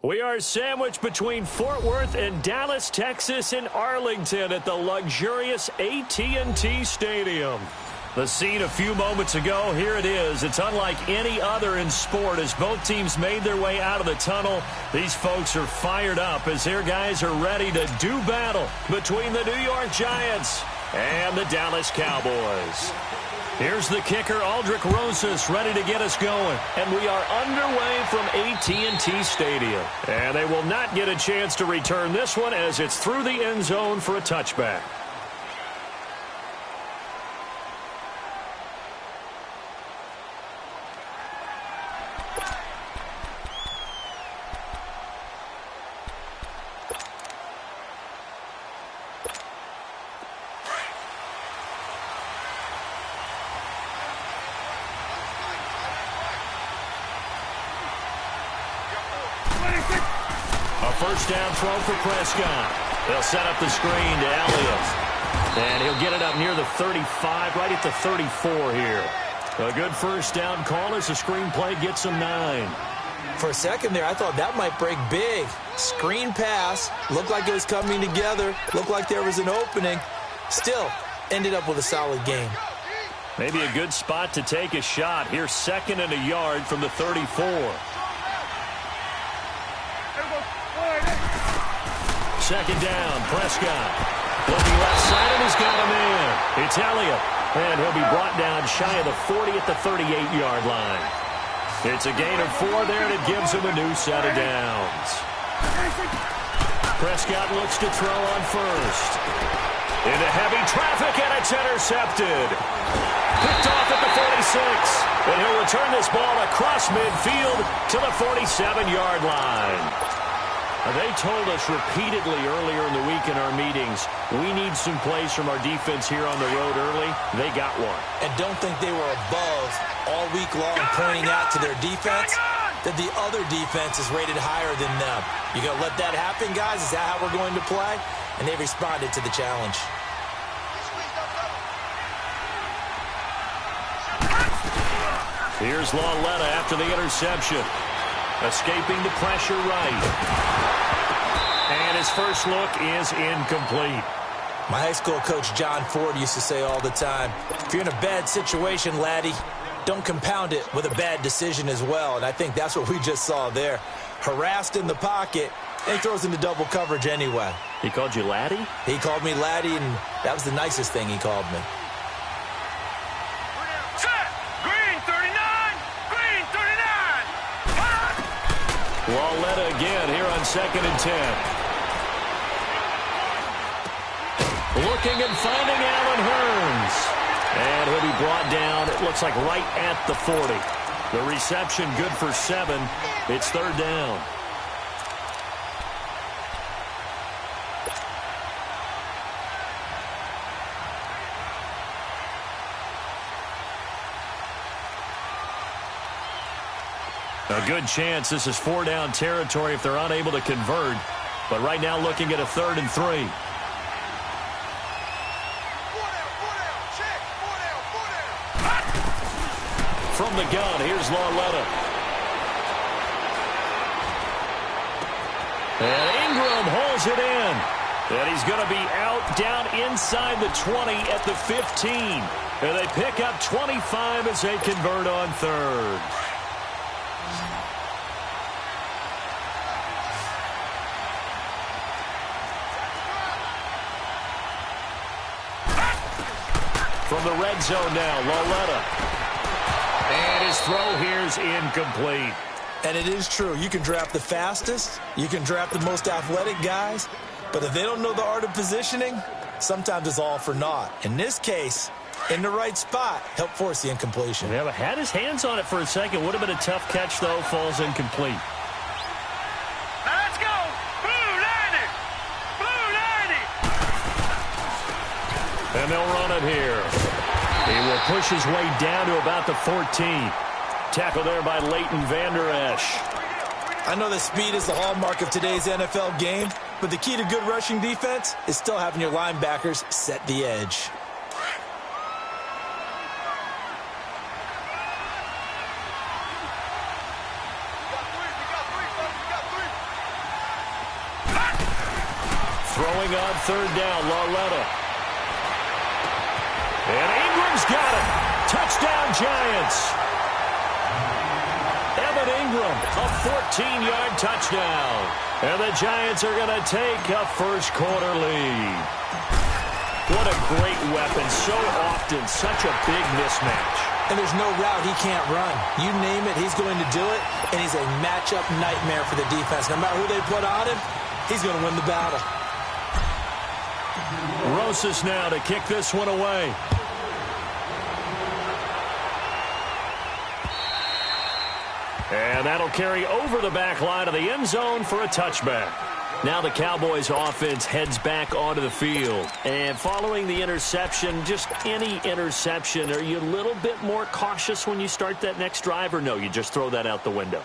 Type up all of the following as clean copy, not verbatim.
We are sandwiched between Fort Worth and Dallas, Texas in Arlington at the luxurious AT&T Stadium. The scene a few moments ago, here it is. It's unlike any other in sport as both teams made their way out of the tunnel. These folks are fired up as their guys are ready to do battle between the New York Giants and the Dallas Cowboys. Here's the kicker, Aldrich Rosas, ready to get us going. And we are underway from AT&T Stadium. And they will not get a chance to return this one as it's through the end zone for a touchback. First down throw for Prescott. They'll set up the screen to Elliott. And he'll get it up near the 35, right at the 34 here. A good first down call as the screen play gets him 9. For a second there, I thought that might break big. Screen pass. Looked like it was coming together. Looked like there was an opening. Still, ended up with a solid game. Maybe a good spot to take a shot. Here's 2nd and a yard from the 34. Second down, Prescott. Looking left side, and he's got him in. It's Elliott, and he'll be brought down shy of the 40 at the 38-yard line. It's a gain of 4 there, and it gives him a new set of downs. Prescott looks to throw on first. Into heavy traffic, and it's intercepted. Picked off at the 46, and he'll return this ball across midfield to the 47-yard line. They told us repeatedly earlier in the week in our meetings, we need some plays from our defense here on the road early. They got one. And don't think they were above all week long pointing out to their defense that the other defense is rated higher than them. You going to let that happen, guys? Is that how we're going to play? And they responded to the challenge. Here's Lauletta after the interception. Escaping the pressure right. And his first look is incomplete. My high school coach, John Ford, used to say all the time, if you're in a bad situation, laddie, don't compound it with a bad decision as well. And I think that's what we just saw there. Harassed in the pocket, and he throws into double coverage anyway. He called you laddie? He called me laddie, and that was the nicest thing he called me. Lauletta again here on 2nd and 10. Looking and finding Allen Hurns. And he'll be brought down, it looks like right at the 40. The reception good for 7. It's 3rd down. A good chance this is 4-down territory if they're unable to convert. But right now looking at a 3rd and 3. From the gun, here's Lauletta. And Ingram holds it in. And he's going to be out down inside the 20 at the 15. And they pick up 25 as they convert on 3rd. From the red zone now, Lauletta. And his throw here is incomplete. And it is true. You can draft the fastest. You can draft the most athletic guys. But if they don't know the art of positioning, sometimes it's all for naught. In this case, in the right spot, helped force the incompletion. Yeah, but had his hands on it for a second. Would have been a tough catch, though. Falls incomplete. Let's go. Blue 90. Blue 90. And they'll run it here. He will push his way down to about the 14. Tackle there by Leighton Vander Esch. I know that speed is the hallmark of today's NFL game, but the key to good rushing defense is still having your linebackers set the edge. Throwing on third down, Lauletta. And Ingram's got it. Touchdown, Giants. Evan Ingram, a 14-yard touchdown. And the Giants are going to take a first-quarter lead. What a great weapon. So often, such a big mismatch. And there's no route he can't run. You name it, he's going to do it, and he's a matchup nightmare for the defense. No matter who they put on him, he's going to win the battle. Rosas now to kick this one away. And that'll carry over the back line of the end zone for a touchback. Now the Cowboys offense heads back onto the field. And following the interception, just any interception, are you a little bit more cautious when you start that next drive, or no, you just throw that out the window?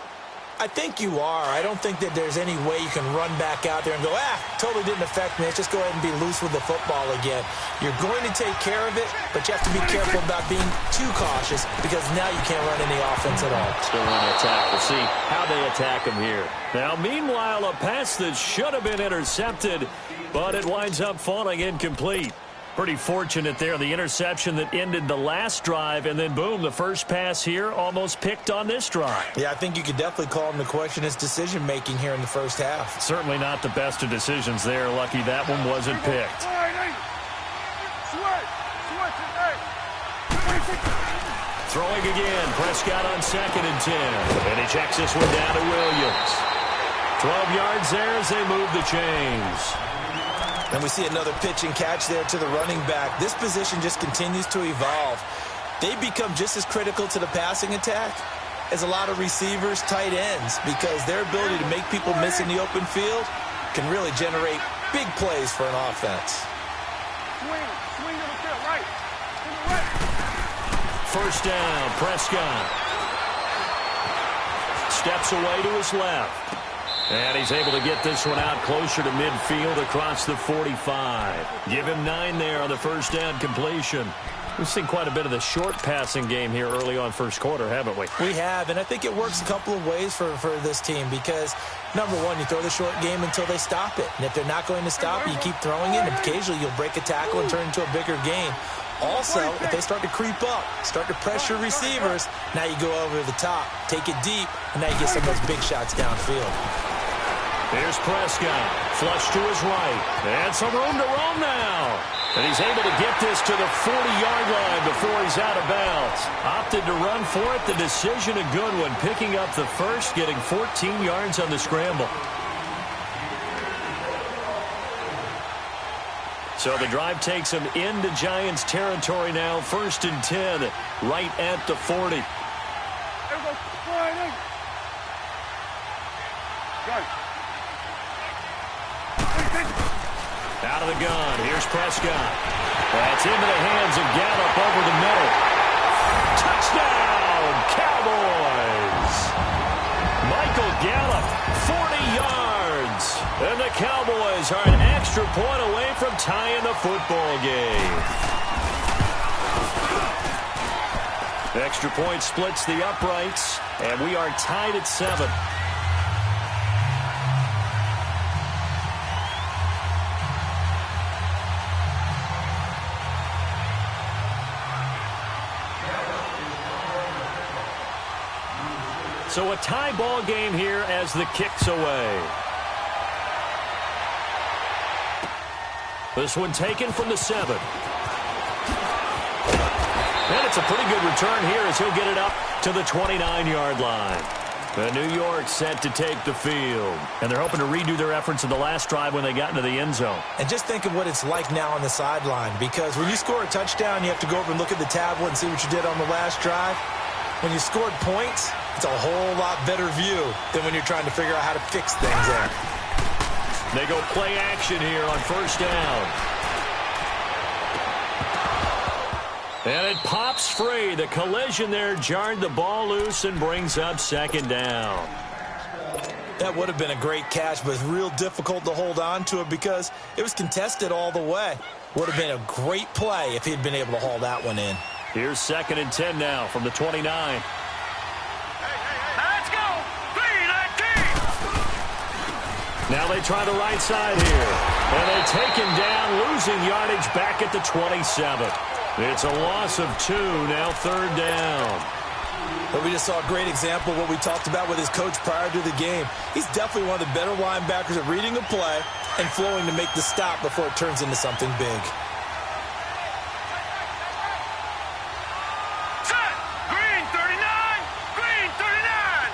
I think you are. I don't think that there's any way you can run back out there and go, totally didn't affect me. Let's just go ahead and be loose with the football again. You're going to take care of it, but you have to be careful about being too cautious because now you can't run any offense at all. Still want to attack. We'll see how they attack him here. Now, meanwhile, a pass that should have been intercepted, but it winds up falling incomplete. Pretty fortunate there, the interception that ended the last drive, and then, boom, the first pass here almost picked on this drive. Yeah, I think you could definitely call him to question his decision-making here in the first half. Certainly not the best of decisions there. Lucky that one wasn't picked. Throwing again, Prescott on 2nd and 10. And he checks this one down to Williams. 12 yards there as they move the chains. And we see another pitch and catch there to the running back. This position just continues to evolve. They become just as critical to the passing attack as a lot of receivers, tight ends, because their ability to make people miss in the open field can really generate big plays for an offense. Swing to the field, right. First down, Prescott. Steps away to his left. And he's able to get this one out closer to midfield across the 45. Give him 9 there on the first down completion. We've seen quite a bit of the short passing game here early on first quarter, haven't we? We have, and I think it works a couple of ways for this team because, number one, you throw the short game until they stop it. And if they're not going to stop, you keep throwing it, and occasionally you'll break a tackle and turn it into a bigger game. Also, if they start to creep up, start to pressure receivers, now you go over the top, take it deep, and now you get some of those big shots downfield. Here's Prescott, flush to his right, and some room to roam now. And he's able to get this to the 40-yard line before he's out of bounds. Opted to run for it, the decision a good one, picking up the first, getting 14 yards on the scramble. So the drive takes him into Giants territory now, 1st and 10, right at the 40. Out of the gun, here's Prescott. That's into the hands of Gallup over the middle. Touchdown, Cowboys! Michael Gallup, 40 yards. And the Cowboys are an extra point away from tying the football game. Extra point splits the uprights, and we are tied at 7. So a tie ball game here as the kick's away. This one taken from the 7. And it's a pretty good return here as he'll get it up to the 29-yard line. The New York set to take the field. And they're hoping to redo their efforts in the last drive when they got into the end zone. And just think of what it's like now on the sideline, because when you score a touchdown, you have to go over and look at the tablet and see what you did on the last drive. When you scored points, it's a whole lot better view than when you're trying to figure out how to fix things there. They go play action here on first down. And it pops free. The collision there jarred the ball loose and brings up 2nd down. That would have been a great catch, but it's real difficult to hold on to it because it was contested all the way. Would have been a great play if he'd been able to haul that one in. Here's 2nd and 10 now from the 29. Let's go. 3-19. Now they try the right side here. And they take him down, losing yardage back at the 27. It's a loss of 2, now 3rd down. But we just saw a great example of what we talked about with his coach prior to the game. He's definitely one of the better linebackers at reading a play and flowing to make the stop before it turns into something big. Set! Green 39! Green 39!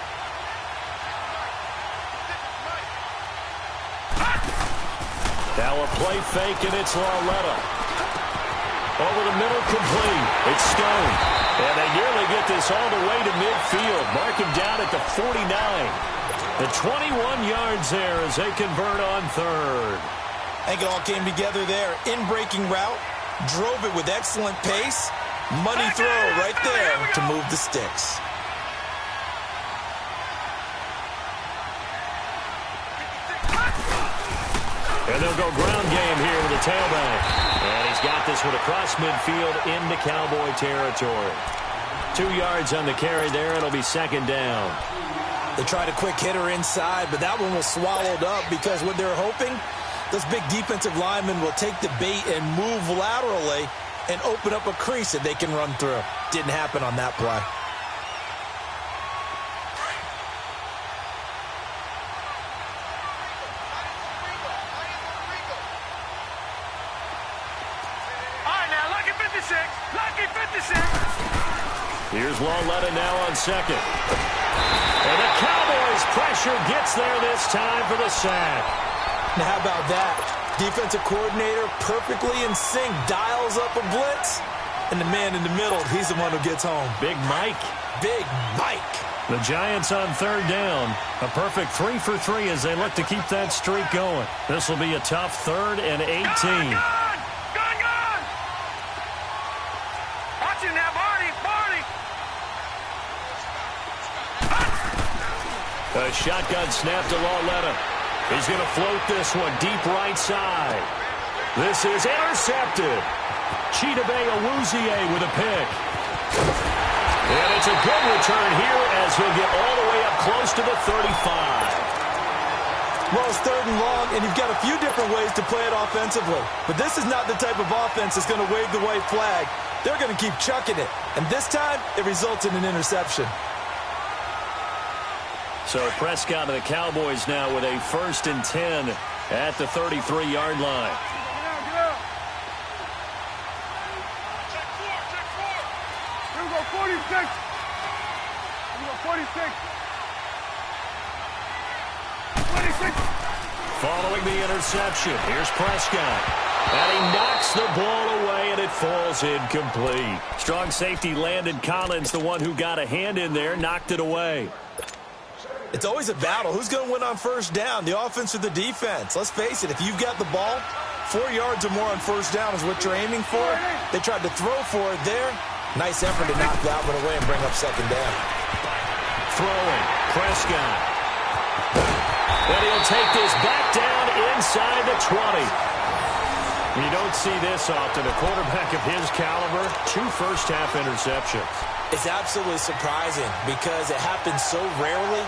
Now a play fake, and it's Lauletta. Over the middle, complete. It's Stone. And they nearly get this all the way to midfield. Mark him down at the 49. The 21 yards there as they convert on 3rd. I think it all came together there. In-breaking route, drove it with excellent pace. Money throw right there to move the sticks. And they'll go ground game here with the tailback. And he's got this one across midfield into Cowboy territory. 2 yards on the carry there. It'll be 2nd down. They tried a quick hitter inside, but that one was swallowed up because what they're hoping, those big defensive linemen will take the bait and move laterally and open up a crease that they can run through. Didn't happen on that play. Lucky 56. Here's Lauletta now on 2nd. And the Cowboys pressure gets there this time for the sack. Now how about that? Defensive coordinator perfectly in sync, dials up a blitz, and the man in the middle, he's the one who gets home. Big Mike. Big Mike. The Giants on 3rd down. A perfect 3 for 3 as they look to keep that streak going. This will be a tough 3rd and 18. A shotgun snap to Lauletta. He's going to float this one deep right side. This is intercepted. Chidobe Awuzie with a pick. And it's a good return here as he'll get all the way up close to the 35. Well, it's 3rd and long, and you've got a few different ways to play it offensively. But this is not the type of offense that's going to wave the white flag. They're going to keep chucking it. And this time, it results in an interception. So Prescott and the Cowboys now with a 1st and 10 at the 33-yard line. Here we go, 46. Here we go, 46. 26. Following the interception, here's Prescott. And he knocks the ball away, and it falls incomplete. Strong safety Landon Collins, the one who got a hand in there, knocked it away. It's always a battle. Who's going to win on 1st down, the offense or the defense? Let's face it, if you've got the ball, 4 yards or more on 1st down is what you're aiming for. They tried to throw for it there. Nice effort to knock that one away and bring up 2nd down. Throwing, Prescott. And he'll take this back down inside the 20. You don't see this often. A quarterback of his caliber, 2 first-half interceptions. It's absolutely surprising because it happens so rarely.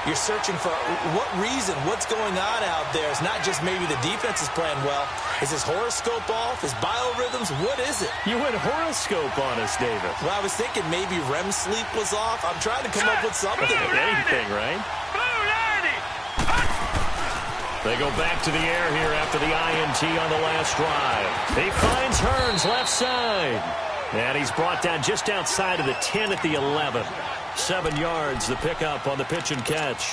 You're searching for what reason, what's going on out there. It's not just maybe the defense is playing well. Is his horoscope off? His biorhythms? What is it? You went horoscope on us, David. Well, I was thinking maybe REM sleep was off. I'm trying to come up with something. Anything, right? They go back to the air here after the INT on the last drive. He finds Hearns left side. And he's brought down just outside of the 10 at the 11. 7 yards, the pickup on the pitch and catch.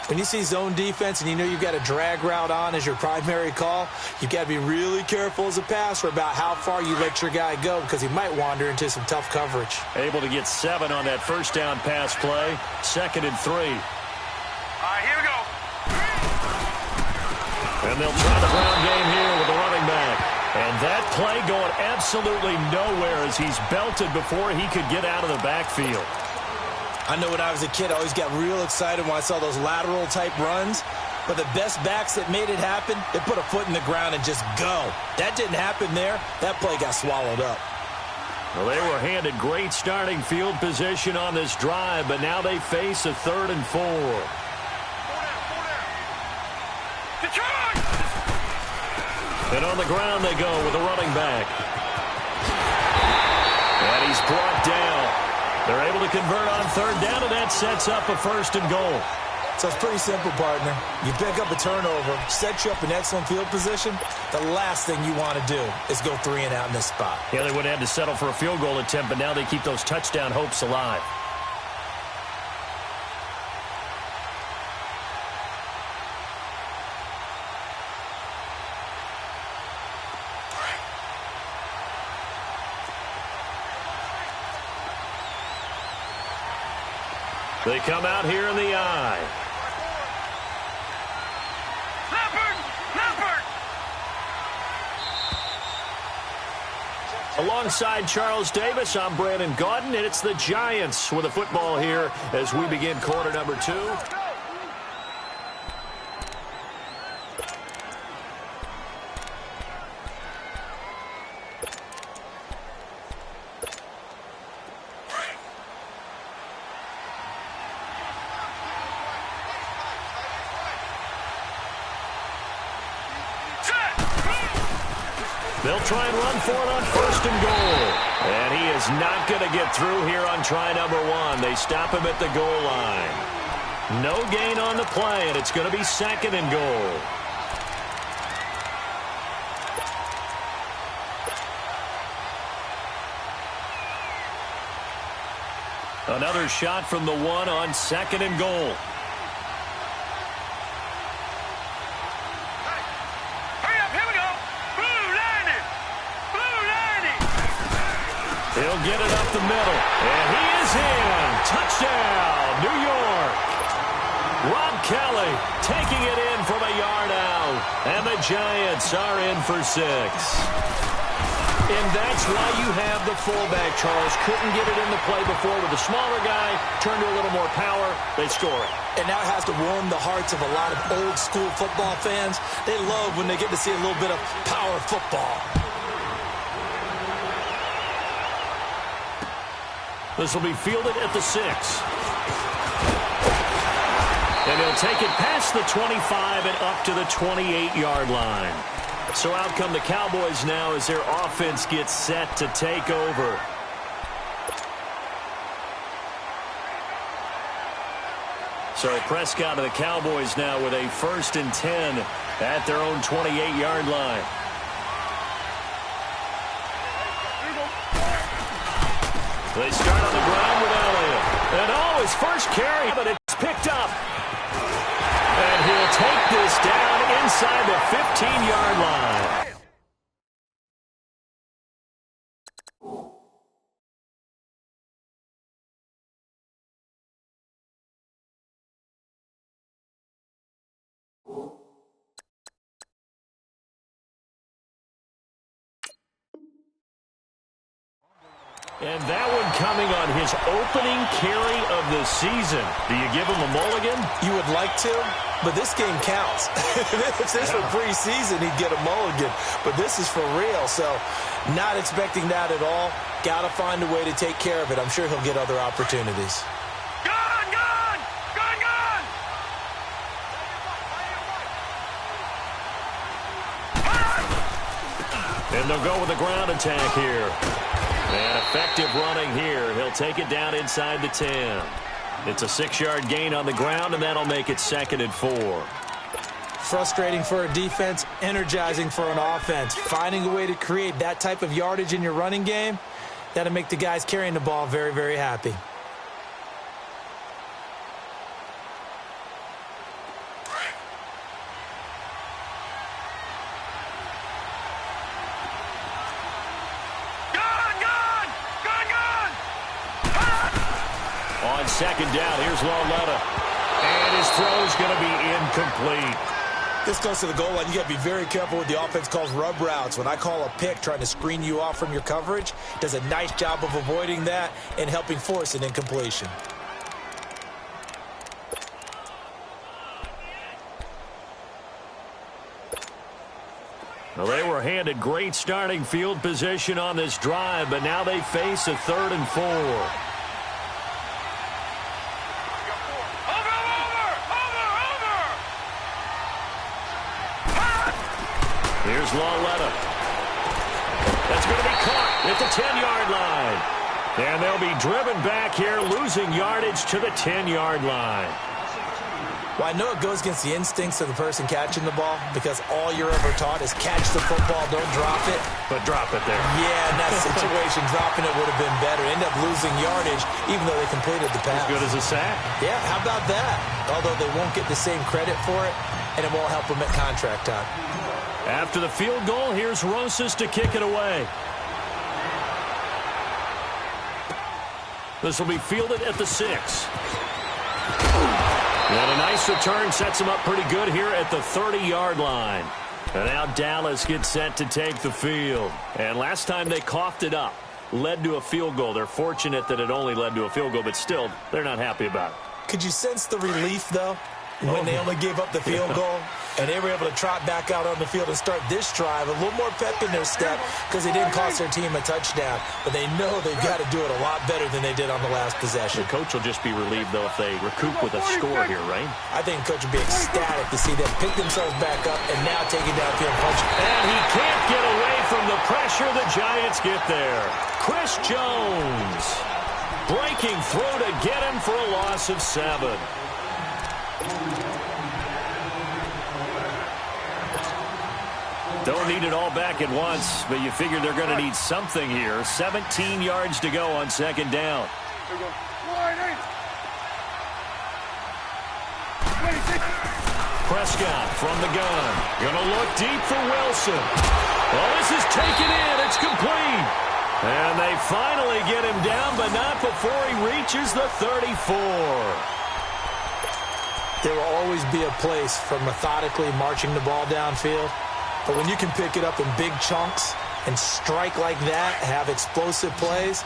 When you see zone defense and you know you've got a drag route on as your primary call, you've got to be really careful as a passer about how far you let your guy go because he might wander into some tough coverage. Able to get 7 on that first down pass play. 2nd and 3. All right, here we go. And they'll try the ground game here with the running back. And that play going absolutely nowhere as he's belted before he could get out of the backfield. I know when I was a kid, I always got real excited when I saw those lateral-type runs. But the best backs that made it happen, they put a foot in the ground and just go. That didn't happen there. That play got swallowed up. Well, they were handed great starting field position on this drive, but now they face a 3rd and 4. And on the ground they go with a running back. And he's brought down. They're able to convert on third down, and that sets up a 1st and goal. So it's pretty simple, partner. You pick up a turnover, set you up in excellent field position. The last thing you want to do is go 3 and out in this spot. Yeah, they would have had to settle for a field goal attempt, but now they keep those touchdown hopes alive. They come out here in the eye. Alongside Charles Davis, I'm Brandon Gaudin, and it's the Giants with the football here as we begin quarter number 2. They'll try and run for it on 1st and goal. And he is not going to get through here on try number 1. They stop him at the goal line. No gain on the play, and it's going to be 2nd and goal. Another shot from the 1 on 2nd and goal. He'll get it up the middle, and he is in. Touchdown, New York. Rob Kelly taking it in from a yard out, and the Giants are in for 6. And that's why you have the fullback, Charles. Couldn't get it into play before with the smaller guy. Turned to a little more power. They score it. And now it has to warm the hearts of a lot of old-school football fans. They love when they get to see a little bit of power football. This will be fielded at the 6. And he'll take it past the 25 and up to the 28-yard line. So out come the Cowboys now as their offense gets set to take over. So Prescott and the Cowboys now with a 1st and 10 at their own 28-yard line. They start on the ground with Elliott. And his first carry, but it's picked up. And he'll take this down inside the 15-yard line. And that one coming on his opening carry of the season. Do you give him a mulligan? You would like to, but this game counts. If this were preseason, he'd get a mulligan. But this is for real, so not expecting that at all. Got to find a way to take care of it. I'm sure he'll get other opportunities. Gun! And they'll go with the ground attack here. And effective running here. He'll take it down inside the 10. It's a 6-yard gain on the ground, and that'll make it 2nd and 4. Frustrating for a defense, energizing for an offense. Finding a way to create that type of yardage in your running game, that'll make the guys carrying the ball very, very happy. On 2nd down, here's Lauletta. And his throw's going to be incomplete. This goes to the goal line. You got to be very careful with the offense calls rub routes. When I call a pick trying to screen you off from your coverage, does a nice job of avoiding that and helping force an incompletion. Well, they were handed great starting field position on this drive, but now they face a 3rd and 4. Here's Lawletta. That's going to be caught at the 10-yard line. And they'll be driven back here, losing yardage to the 10-yard line. Well, I know it goes against the instincts of the person catching the ball because all you're ever taught is catch the football, don't drop it. But drop it there. Yeah, in that situation, dropping it would have been better. End up losing yardage even though they completed the pass. As good as a sack. Yeah, how about that? Although they won't get the same credit for it, and it won't help them at contract time. After the field goal, here's Rosas to kick it away. This will be fielded at the 6. And a nice return sets him up pretty good here at the 30-yard line. And now Dallas gets set to take the field. And last time they coughed it up, led to a field goal. They're fortunate that it only led to a field goal, but still, they're not happy about it. Could you sense the relief, though, when they only gave up the field goal? And they were able to trot back out on the field and start this drive. A little more pep in their step because they didn't cost their team a touchdown. But they know they've got to do it a lot better than they did on the last possession. The coach will just be relieved, though, if they recoup with a score here, right? I think the coach will be ecstatic to see them pick themselves back up and now take it downfield and punch. And he can't get away from the pressure. The Giants get there. Chris Jones breaking through to get him for a loss of 7. Don't need it all back at once, but you figure they're going to need something here. 17 yards to go on second down. Prescott from the gun. Going to look deep for Wilson. Well, this is taken in. It's complete. And they finally get him down, but not before he reaches the 34. There will always be a place for methodically marching the ball downfield. But when you can pick it up in big chunks and strike like that, have explosive plays,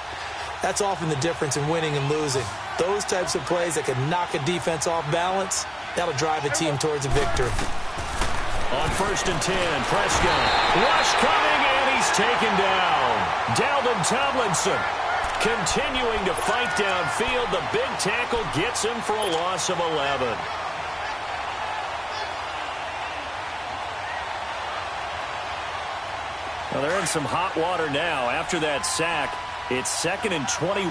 that's often the difference in winning and losing. Those types of plays that can knock a defense off balance, that'll drive a team towards a victory. On 1st and 10, Prescott. Rush coming, and he's taken down. Dalvin Tomlinson continuing to fight downfield. The big tackle gets him for a loss of 11. Well, they're in some hot water now. After that sack, it's 2nd and 21. Here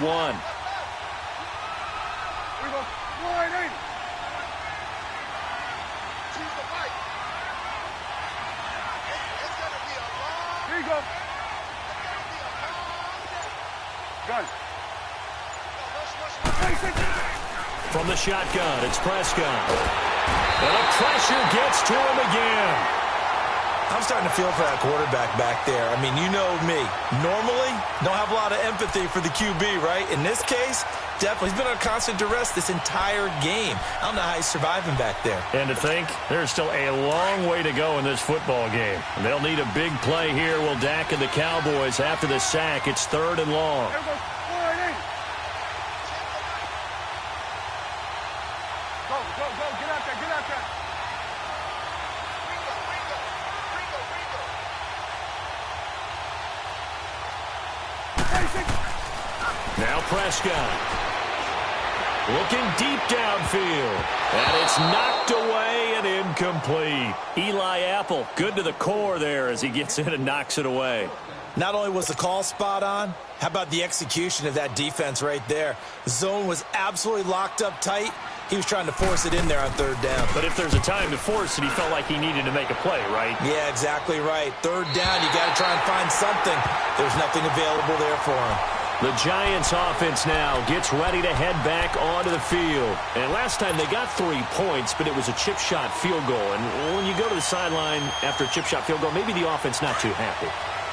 we go. Choose the fight. It's going to be a long... Here you go. It's going to be a long day. Gun. From the shotgun, it's Prescott. And the pressure gets to him again. I'm starting to feel for that quarterback back there. I mean, you know me. Normally, don't have a lot of empathy for the QB, right? In this case, definitely. He's been on constant duress this entire game. I don't know how he's surviving back there. And to think, there's still a long way to go in this football game. They'll need a big play here. Will Dak and the Cowboys after the sack. It's 3rd and long. Go. Get out there. Now Prescott. Looking deep downfield. And it's knocked away and incomplete. Eli Apple, good to the core there as he gets in and knocks it away. Not only was the call spot on, how about the execution of that defense right there? The zone was absolutely locked up tight. He was trying to force it in there on 3rd down. But if there's a time to force it, he felt like he needed to make a play, right? Yeah, exactly right. 3rd down, you got to try and find something. There's nothing available there for him. The Giants offense now gets ready to head back onto the field. And last time they got 3 points, but it was a chip shot field goal. And when you go to the sideline after a chip shot field goal, maybe the offense not too happy.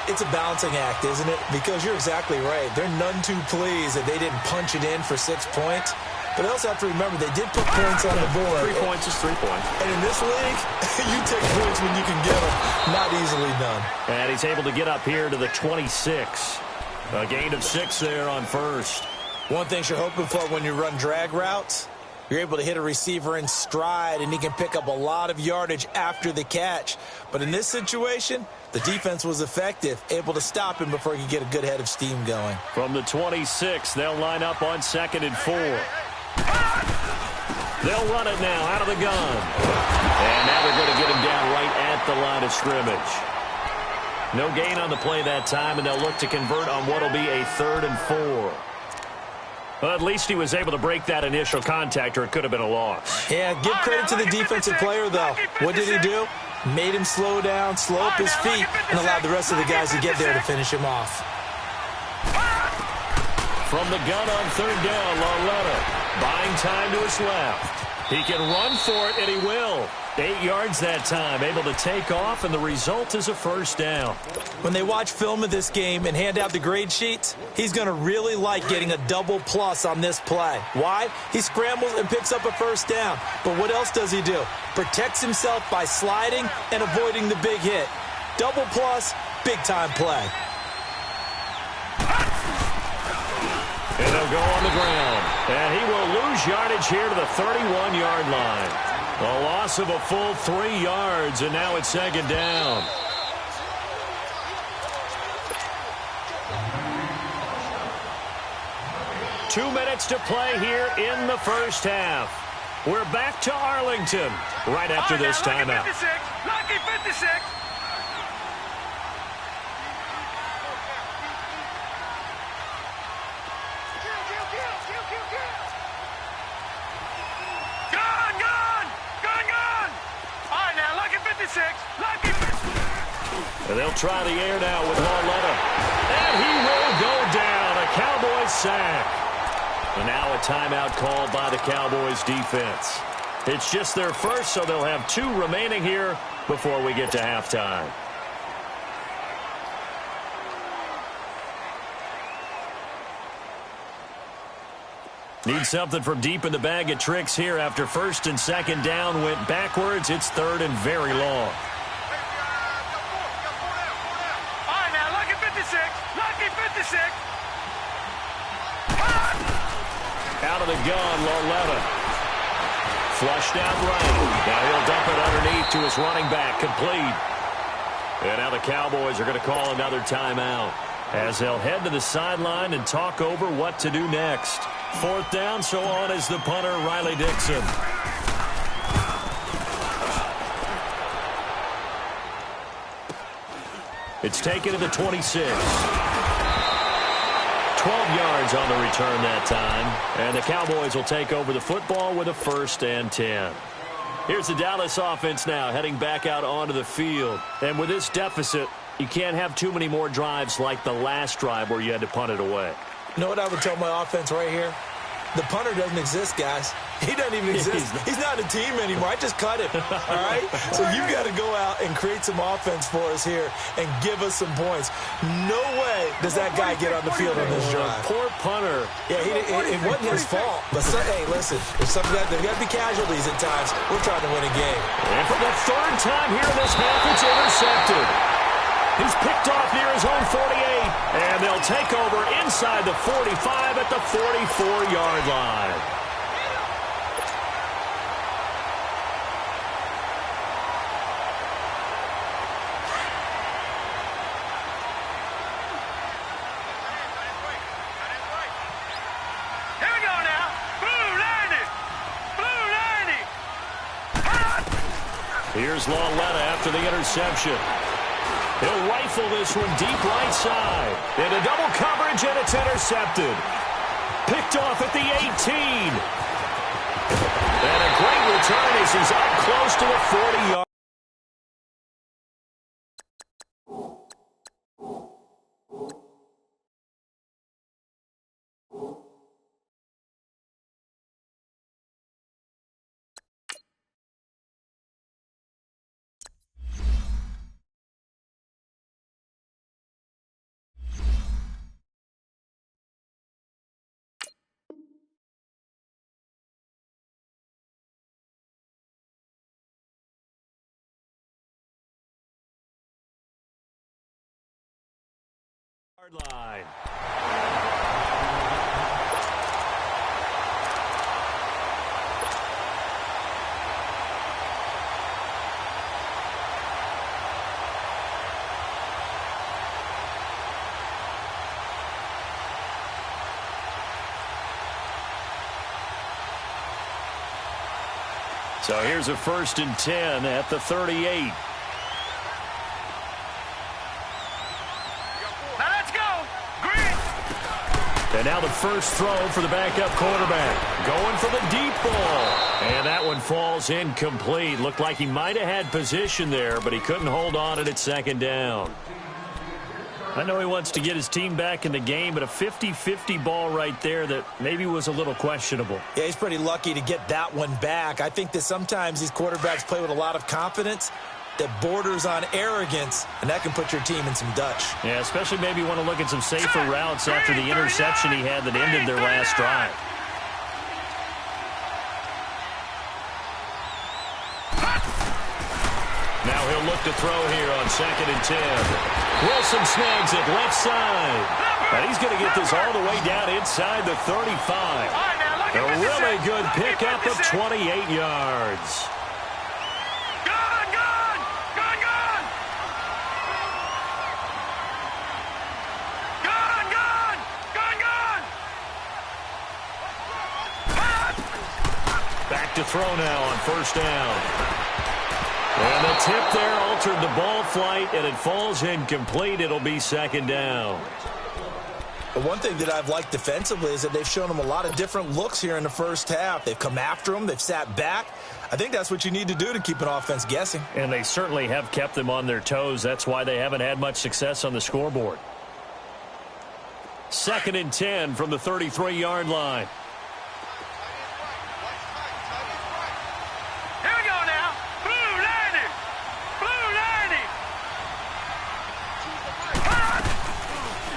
It's a balancing act, isn't it? Because you're exactly right. They're none too pleased that they didn't punch it in for 6 points. But they also have to remember they did put points on the board. 3 points is 3 points. And in this league, you take points when you can get them. Not easily done. And he's able to get up here to the 26. A gain of 6 there on 1st. One thing you're hoping for when you run drag routes, you're able to hit a receiver in stride, and he can pick up a lot of yardage after the catch. But in this situation, the defense was effective, able to stop him before he could get a good head of steam going. From the 26, they'll line up on 2nd and 4. They'll run it now out of the gun. And now they're going to get him down right at the line of scrimmage. No gain on the play that time, and they'll look to convert on what will be a 3rd and 4. Well, at least he was able to break that initial contact, or it could have been a loss. Yeah, give credit to the defensive player, though. What did he do? Made him slow down, slow up his feet, and allowed the rest of the guys to get there to finish him off. From the gun on 3rd down, Lauletta buying time to his left. He can run for it, and he will. 8 yards that time, able to take off, and the result is a 1st down. When they watch film of this game and hand out the grade sheets, he's going to really like getting a double plus on this play. Why? He scrambles and picks up a 1st down. But what else does he do? Protects himself by sliding and avoiding the big hit. Double plus, big-time play. And they'll go on the ground. And he will lose yardage here to the 31-yard line. A loss of a full 3 yards, and now it's 2nd down. Two minutes to play here in the 1st half. We're back to Arlington right after this timeout. Lucky 56. And they'll try the air now with Lauletta. And he will go down. A Cowboys sack. And now a timeout called by the Cowboys defense. It's just their first, so they'll have 2 remaining here before we get to halftime. Need something from deep in the bag of tricks here after 1st and 2nd down went backwards. It's 3rd and very long. Out of the gun, Lauletta. Flushed out right. Now he'll dump it underneath to his running back, complete. And now the Cowboys are going to call another timeout as they'll head to the sideline and talk over what to do next. 4th down, so on is the punter, Riley Dixon. It's taken to the 26. 12 yards on the return that time. And the Cowboys will take over the football with a 1st and 10. Here's the Dallas offense now heading back out onto the field. And with this deficit, you can't have too many more drives like the last drive where you had to punt it away. You know what I would tell my offense right here? The punter doesn't exist, guys. He doesn't even exist. He's not a team anymore. I just cut him, all right? So you got to go out and create some offense for us here and give us some points. No way does that guy get on the field on this drive. Poor punter. Yeah, it wasn't his fault. But, hey, listen, there's got to be casualties at times. We're trying to win a game. And for the 3rd time here in this half, it's intercepted. He's picked off near his own 48, and they'll take over inside the 45 at the 44-yard line. Here we go now. Blue 90. Here's Lauletta after the interception. He'll rifle this one deep right side. Into double coverage, and it's intercepted. Picked off at the 18. And a great return as he's up close to the 40-yard. Line. So here's a 1st and 10 at the 38. And now the first throw for the backup quarterback. Going for the deep ball. And that one falls incomplete. Looked like he might have had position there, but he couldn't hold on at second down. I know he wants to get his team back in the game, but a 50-50 ball right there that maybe was a little questionable. Yeah, he's pretty lucky to get that one back. I think that sometimes these quarterbacks play with a lot of confidence that borders on arrogance, and that can put your team in some Dutch. Yeah, especially maybe want to look at some safer routes after the interception he had that ended their last drive. Now he'll look to throw here on 2nd and 10. Wilson snags it left side. And he's going to get this all the way down inside the 35. A really good pickup of 28 yards. Back to throw now on 1st down. And the tip there altered the ball flight, and it falls incomplete. It'll be 2nd down. But one thing that I've liked defensively is that they've shown him a lot of different looks here in the first half. They've come after him. They've sat back. I think that's what you need to do to keep an offense guessing. And they certainly have kept them on their toes. That's why they haven't had much success on the scoreboard. 2nd and 10 from the 33-yard line.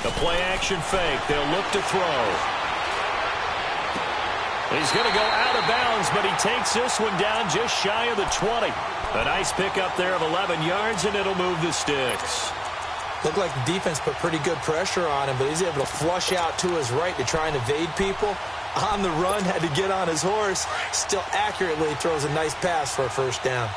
The play-action fake. They'll look to throw. He's going to go out of bounds, but he takes this one down just shy of the 20. A nice pickup there of 11 yards, and it'll move the sticks. Looked like the defense put pretty good pressure on him, but he's able to flush out to his right to try and evade people. On the run, had to get on his horse. Still accurately throws a nice pass for a 1st down.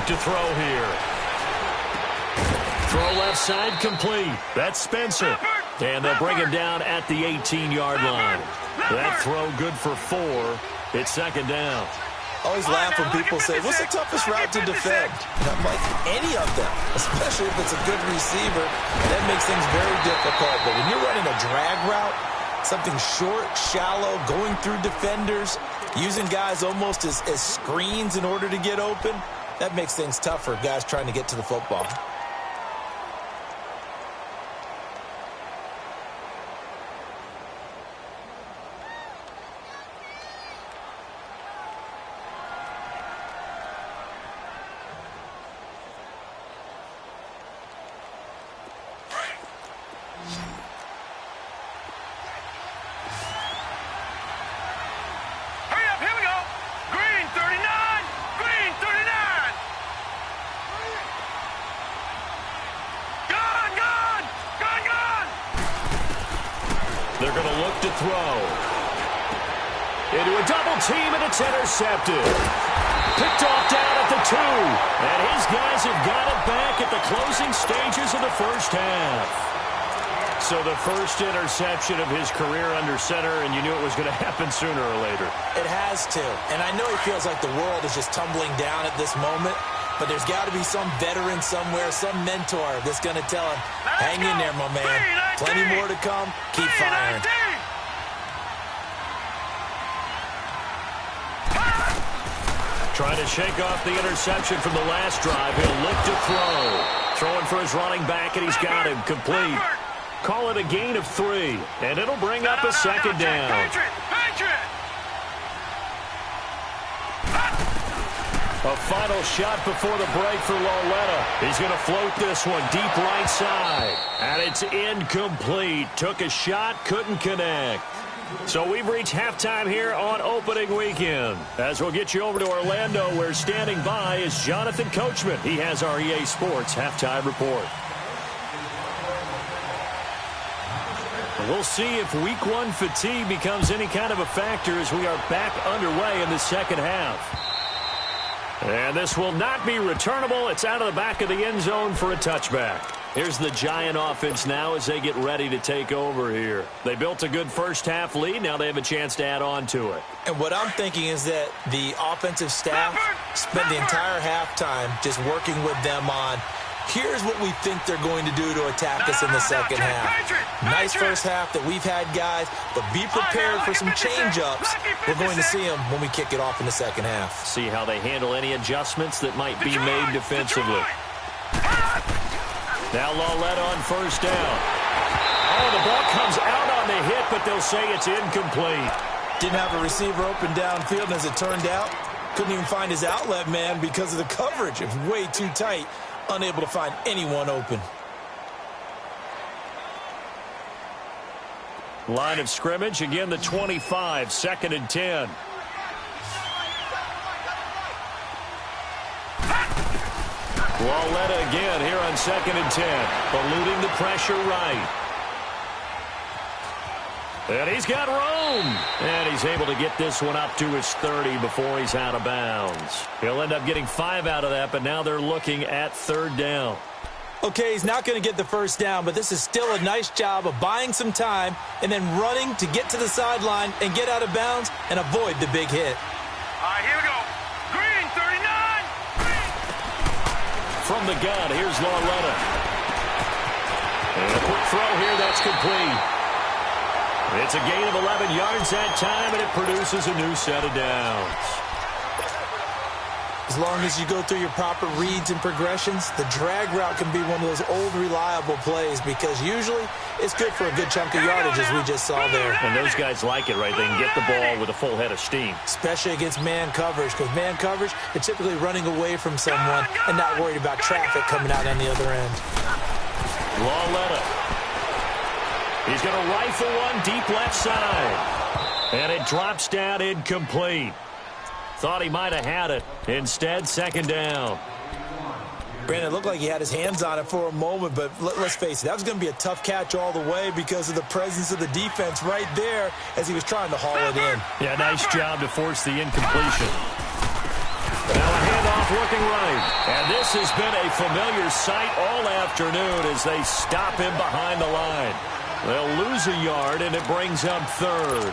To throw here. Throw left side complete. That's Spencer. And they'll bring him down at the 18-yard line. That throw good for 4. It's 2nd down. I always laugh when people say, what's the toughest route to defend? And I'm like, any of them, especially if it's a good receiver. That makes things very difficult. But when you're running a drag route, something short, shallow, going through defenders, using guys almost as screens in order to get open, that makes things tough for guys trying to get to the football. They're going to look to throw. Into a double team, and it's intercepted. Picked off down at the 2. And his guys have got it back at the closing stages of the first half. So the first interception of his career under center, and you knew it was going to happen sooner or later. It has to. And I know he feels like the world is just tumbling down at this moment. But there's got to be some veteran somewhere, some mentor that's going to tell him, hang in there, my man. Plenty more to come. Keep firing. Trying to shake off the interception from the last drive. He'll look to throw. Throwing for his running back, and he's got him complete. Call it a gain of 3, and it'll bring up a 2nd down. A final shot before the break for Lauletta. He's going to float this one deep right side. And it's incomplete. Took a shot, couldn't connect. So we've reached halftime here on opening weekend. As we'll get you over to Orlando, where standing by is Jonathan Coachman. He has our EA Sports halftime report. We'll see if week 1 fatigue becomes any kind of a factor as we are back underway in the second half. And this will not be returnable. It's out of the back of the end zone for a touchback. Here's the Giant offense now as they get ready to take over here. They built a good first-half lead. Now they have a chance to add on to it. And what I'm thinking is that the offensive staff spent the entire halftime just working with them on, here's what we think they're going to do to attack us in the second half. Nice first half that we've had, guys, but be prepared for some change-ups. We're going to see them when we kick it off in the second half. See how they handle any adjustments that might be made defensively. Now Lawletta on first down. Oh, the ball comes out on the hit, but they'll say it's incomplete. Didn't have a receiver open downfield, and as it turned out, couldn't even find his outlet man because of the coverage. It was way too tight, unable to find anyone open. Line of scrimmage, again the 25, 2nd and 10. Lawletta again here on 2nd and 10. Eluding the pressure right. And he's got room. And he's able to get this one up to his 30 before he's out of bounds. He'll end up getting 5 out of that, but now they're looking at 3rd down. Okay, he's not going to get the first down, but this is still a nice job of buying some time and then running to get to the sideline and get out of bounds and avoid the big hit. All right, here we go. Green, 39. From the gun, here's Lawletta. And a quick throw here, that's complete. It's a gain of 11 yards that time, and it produces a new set of downs. As long as you go through your proper reads and progressions, the drag route can be one of those old reliable plays because usually it's good for a good chunk of yardage, as we just saw there. And those guys like it, right? They can get the ball with a full head of steam. Especially against man coverage, because man coverage, they're typically running away from someone and not worried about traffic coming out on the other end. Lawletta. He's going to rifle one deep left side. And it drops down incomplete. Thought he might have had it. Instead, 2nd down. Brandon, it looked like he had his hands on it for a moment, but let's face it, that was going to be a tough catch all the way because of the presence of the defense right there as he was trying to haul it in. Yeah, nice job to force the incompletion. Now a handoff looking right. And this has been a familiar sight all afternoon as they stop him behind the line. They'll lose a yard, and it brings up 3rd.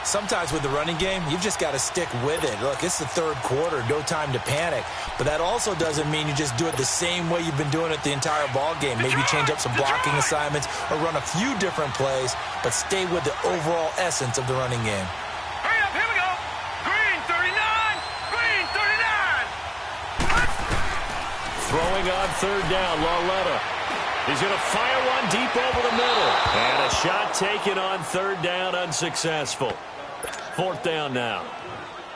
Sometimes with the running game, you've just got to stick with it. Look, it's the 3rd quarter, no time to panic. But that also doesn't mean you just do it the same way you've been doing it the entire ball game. Maybe change up some blocking assignments or run a few different plays, but stay with the overall essence of the running game. Hurry up, here we go. Green, 39. Green, 39. Throwing on 3rd down, Lawletta. He's going to fire one deep over the middle. And a shot taken on 3rd down, unsuccessful. 4th down now.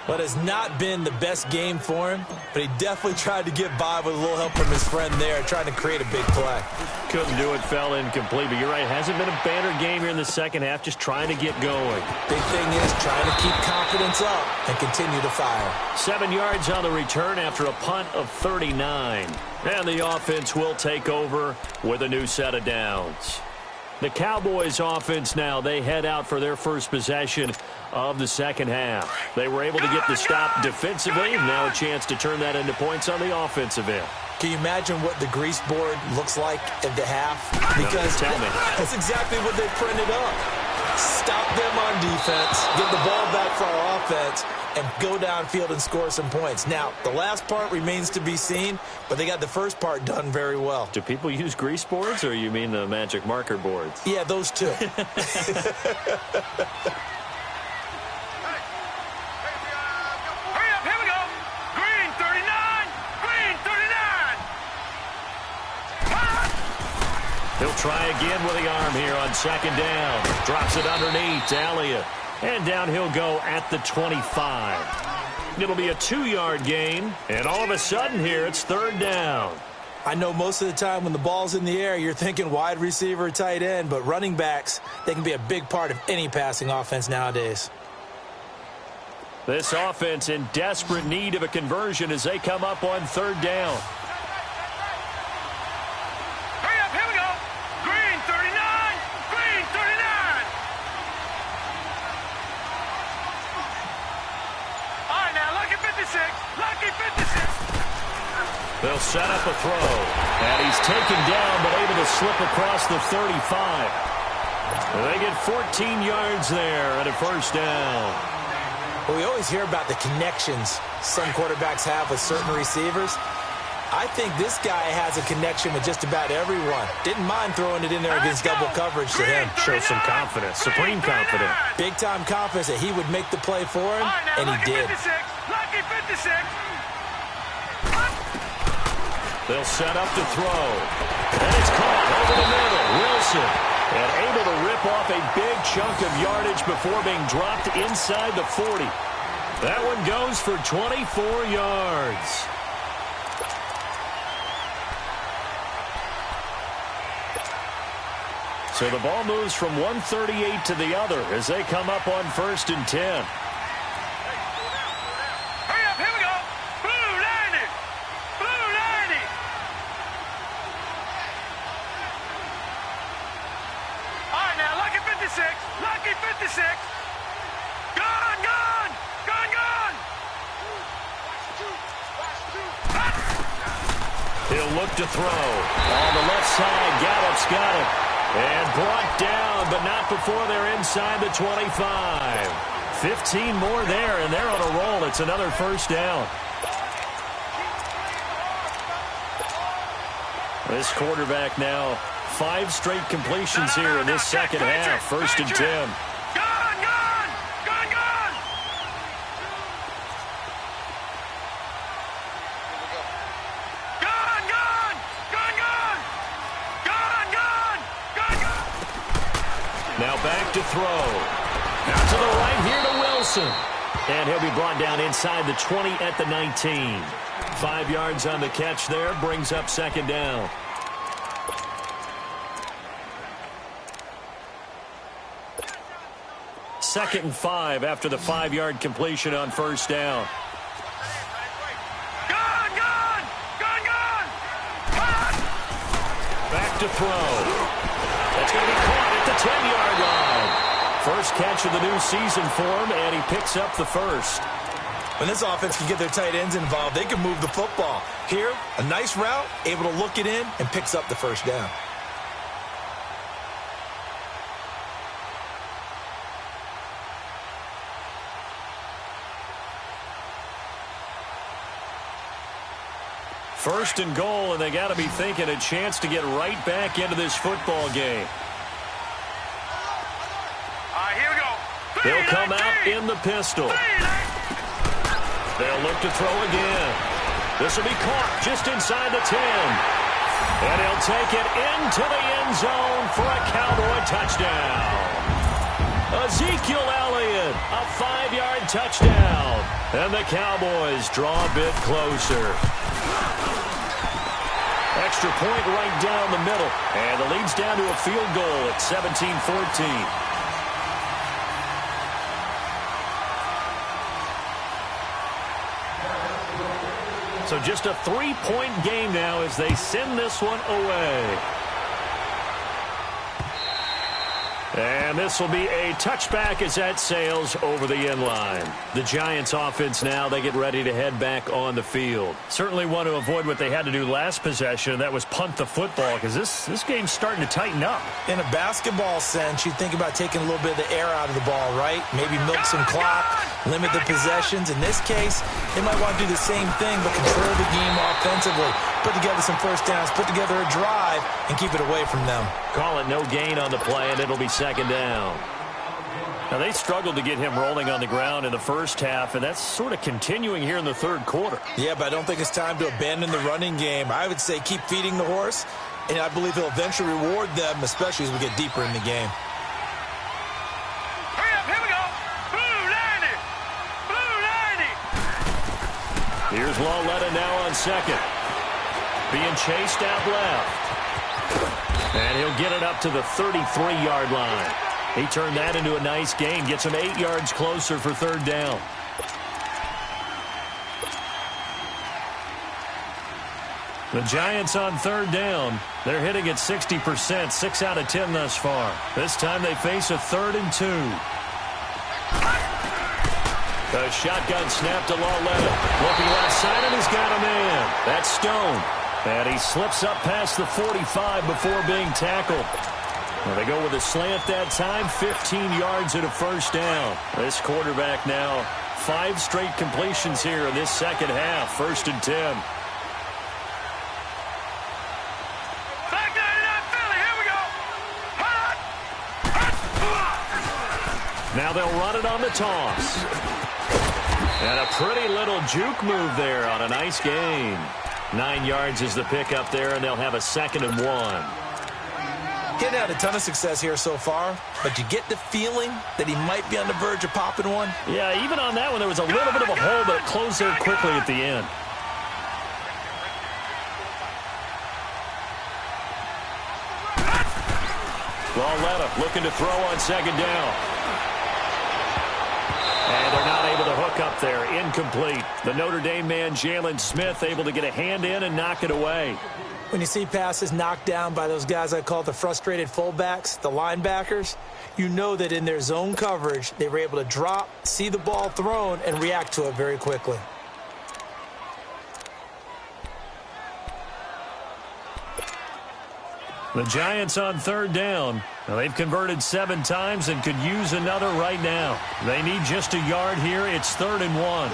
But it's not been the best game for him, but he definitely tried to get by with a little help from his friend there, trying to create a big play. Couldn't do it, fell incomplete. But you're right, hasn't been a banner game here in the second half, just trying to get going. Big thing is trying to keep confidence up and continue to fire. 7 yards on the return after a punt of 39. And the offense will take over with a new set of downs. The Cowboys offense now, they head out for their first possession of the second half. They were able to get the stop defensively. Now a chance to turn that into points on the offensive end. Can you imagine what the grease board looks like at the half? Because tell me. That's exactly what they printed up. Stop them on defense, get the ball back for our offense, and go downfield and score some points. Now, the last part remains to be seen, but they got the first part done very well. Do people use grease boards, or you mean the magic marker boards? Yeah, those two. Hurry up, here we go. Green, 39. Green, 39. He'll try again with the arm here on 2nd down. Drops it underneath to Elliott. And down he'll go at the 25. It'll be a 2-yard gain. And all of a sudden here, it's 3rd down. I know most of the time when the ball's in the air, you're thinking wide receiver, tight end, but running backs, they can be a big part of any passing offense nowadays. This offense in desperate need of a conversion as they come up on 3rd down. Hurry up, here we go. Green, 39. Green, 39. All right, now, lucky 56. Lucky 56. They'll set up a throw. And he's taken down, but able to slip across the 35. They get 14 yards there and a first down. Well, we always hear about the connections some quarterbacks have with certain receivers. I think this guy has a connection with just about everyone. Didn't mind throwing it in there against double coverage to him. Shows some confidence, supreme confidence. Big-time confidence that he would make the play for him, and he did. Lucky 56. They'll set up to throw. And it's caught over the middle. Wilson. And able to rip off a big chunk of yardage before being dropped inside the 40. That one goes for 24 yards. So the ball moves from 138 to the other as they come up on 1st and 10. Hurry up, here we go. Blue 90. Blue 90. All right, now, lucky 56. Lucky 56. Gone, gone. Gone, gone. He'll look to throw. On the left side, Gallup's got it. And brought down, but not before they're inside the 25. 15 more there, and they're on a roll. It's another first down. This quarterback now, 5 straight completions here in this second half. 1st and 10. Gone, gone. Gone, gone. Gone, gone. Gone, gone. Gone, gone. Gone, gone. Now back to throw. Out to the right here to Wilson. And he'll be brought down inside the 20 at the 19. 5 yards on the catch there, brings up 2nd down. Second and 5 after the 5-yard completion on 1st down. Gone, gone. Gone, gone. Gone. Back to throw. That's going to be caught at the 10-yard line. First catch of the new season for him, and he picks up the first. When this offense can get their tight ends involved, they can move the football. Here, a nice route, able to look it in, and picks up the first down. First and goal, and they got to be thinking a chance to get right back into this football game. All right, here we go. They'll come out in the pistol. They'll look to throw again. This will be caught just inside the 10. And he'll take it into the end zone for a Cowboy touchdown. Ezekiel Elliott, a 5-yard touchdown. And the Cowboys draw a bit closer. Extra point right down the middle. And the lead's down to a field goal at 17-14. So just a 3-point game now as they send this one away. And this will be a touchback as that sails over the end line. The Giants offense now, they get ready to head back on the field. Certainly want to avoid what they had to do last possession, and that was punt the football, because this game's starting to tighten up. In a basketball sense, you think about taking a little bit of the air out of the ball, right? Maybe milk some clock, limit the possessions. In this case, they might want to do the same thing, but control the game offensively. Put together some first downs, put together a drive, and keep it away from them. Call it no gain on the play, and it'll be 2nd down. Now, they struggled to get him rolling on the ground in the first half, and that's sort of continuing here in the 3rd quarter. Yeah, but I don't think it's time to abandon the running game. I would say keep feeding the horse, and I believe he'll eventually reward them, especially as we get deeper in the game. Hurry up, here we go. Blue 90. Blue 90. Here's Lauletta now on 2nd. Being chased out left. And he'll get it up to the 33-yard line. He turned that into a nice gain. Gets him 8 yards closer for 3rd down. The Giants on 3rd down. They're hitting at 60%, 6 out of 10 thus far. This time they face a 3rd and 2. The shotgun snap to Lauletta. Looking left side, and he's got a man. That's Stone. And he slips up past the 45 before being tackled. Well, they go with a slant that time, 15 yards and a first down. This quarterback now 5 straight completions here in this second half, 1st and 10. Now they'll run it on the toss. And a pretty little juke move there on a nice gain. 9 yards is the pickup there, and they'll have a 2nd and 1. Getting out a ton of success here so far, but you get the feeling that he might be on the verge of popping one. Yeah, even on that one, there was a little bit of a hole, but it closed there quickly at the end. Lauletta looking to throw on 2nd down. And they're not able to hook up there. Incomplete. The Notre Dame man, Jalen Smith, able to get a hand in and knock it away. When you see passes knocked down by those guys I call the frustrated fullbacks, the linebackers, you know that in their zone coverage, they were able to drop, see the ball thrown, and react to it very quickly. The Giants on 3rd down. Now they've converted 7 times and could use another right now. They need just a yard here. It's 3rd and 1.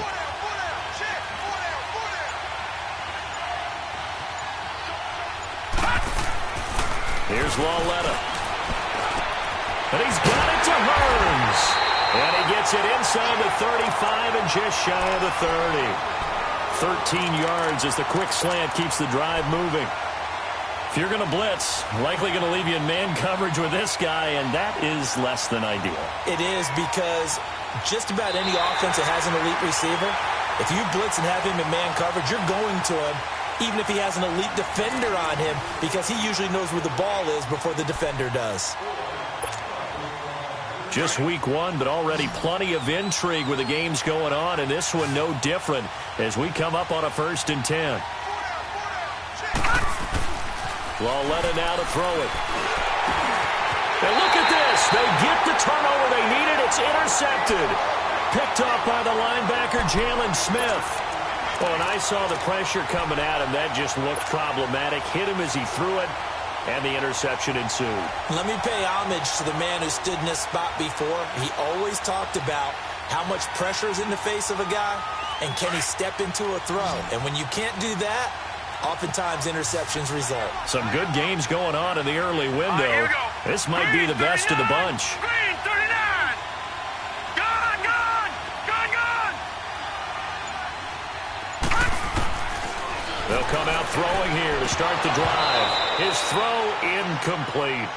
Here's Lauletta. And he's got it to Hearns. And he gets it inside the 35 and just shy of the 30. 13 yards as the quick slant keeps the drive moving. If you're going to blitz, likely going to leave you in man coverage with this guy, and that is less than ideal. It is, because just about any offense that has an elite receiver, if you blitz and have him in man coverage, you're going to him, even if he has an elite defender on him, because he usually knows where the ball is before the defender does. Just week 1, but already plenty of intrigue with the games going on, and this one no different as we come up on a 1st and 10. Lauletta now to throw it. And look at this. They get the turnover they needed. It's intercepted. Picked off by the linebacker, Jalen Smith. Oh, and I saw the pressure coming at him. That just looked problematic. Hit him as he threw it, and the interception ensued. Let me pay homage to the man who stood in this spot before. He always talked about how much pressure is in the face of a guy, and can he step into a throw. And when you can't do that, oftentimes interceptions result. Some good games going on in the early window. This might be the best of the bunch. Green, 39. Gone. They'll come out throwing here to start the drive. His throw incomplete.